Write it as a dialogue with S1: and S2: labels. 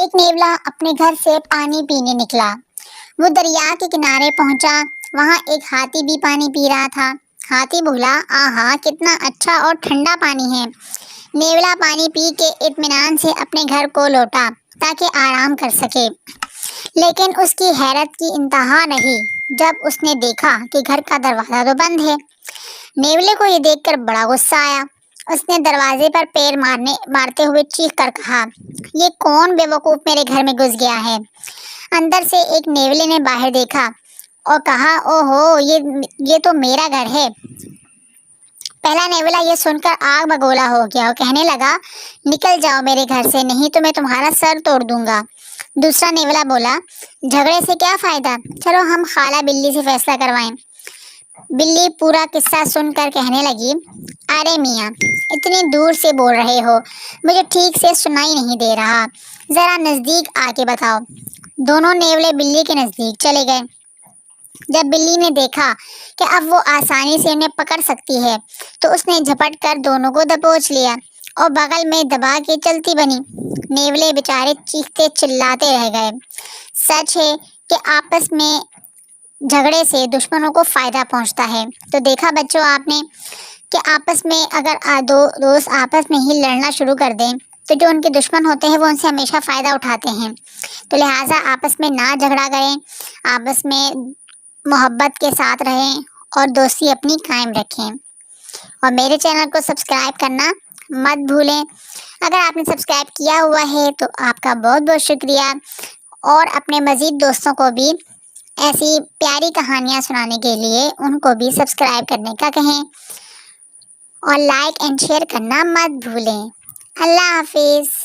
S1: ایک نیولا اپنے گھر سے پانی پینے نکلا۔ وہ دریا کے کنارے پہنچا، وہاں ایک ہاتھی بھی پانی پی رہا تھا۔ ہاتھی بولا، آہا کتنا اچھا اور ٹھنڈا پانی ہے۔ نیولا پانی پی کے اطمینان سے اپنے گھر کو لوٹا تاکہ آرام کر سکے، لیکن اس کی حیرت کی انتہا نہیں جب اس نے دیکھا کہ گھر کا دروازہ تو بند ہے۔ نیولے کو یہ دیکھ کر بڑا غصہ آیا۔ اس نے دروازے پر پیر مارتے ہوئے چیخ کر کہا، یہ کون بے وقوف میرے گھر میں گھس گیا ہے؟ اندر سے ایک نیولے نے باہر دیکھا اور کہا، او ہو، یہ تو میرا گھر ہے۔ پہلا نیولا یہ سن کر آگ بگولا ہو گیا اور کہنے لگا، نکل جاؤ میرے گھر سے، نہیں تو میں تمہارا سر توڑ دوں گا۔ دوسرا نیولا بولا، جھگڑے سے کیا فائدہ، چلو ہم خالہ بلی سے فیصلہ کروائیں۔ بلی پورا قصہ سن کر کہنے لگی، ارے میاں، اتنی دور سے بول رہے ہو، مجھے ٹھیک سے سنائی نہیں دے رہا، ذرا نزدیک آ کے بتاؤ۔ دونوں نیولے بلی کے نزدیک چلے گئے۔ جب بلی نے دیکھا کہ اب وہ آسانی سے انہیں پکڑ سکتی ہے تو اس نے جھپٹ کر دونوں کو دبوچ لیا اور بغل میں دبا کے چلتی بنی۔ نیولے بیچارے چیختے چلاتے رہ گئے۔ سچ ہے کہ آپس میں جھگڑے سے دشمنوں کو فائدہ پہنچتا ہے۔ تو دیکھا بچوں آپ نے کہ آپس میں اگر دو دوست آپس میں ہی لڑنا شروع کر دیں تو جو ان کے دشمن ہوتے ہیں وہ ان سے ہمیشہ فائدہ اٹھاتے ہیں۔ تو لہٰذا آپس میں نہ جھگڑا کریں، آپس میں محبت کے ساتھ رہیں اور دوستی اپنی قائم رکھیں، اور میرے چینل کو سبسکرائب کرنا مت بھولیں۔ اگر آپ نے سبسکرائب کیا ہوا ہے تو آپ کا بہت بہت شکریہ، اور اپنے مزید دوستوں کو بھی ایسی پیاری کہانیاں سنانے کے لیے ان کو بھی سبسکرائب کرنے کا کہیں، اور لائک اینڈ شیئر کرنا مت بھولیں۔ اللہ حافظ۔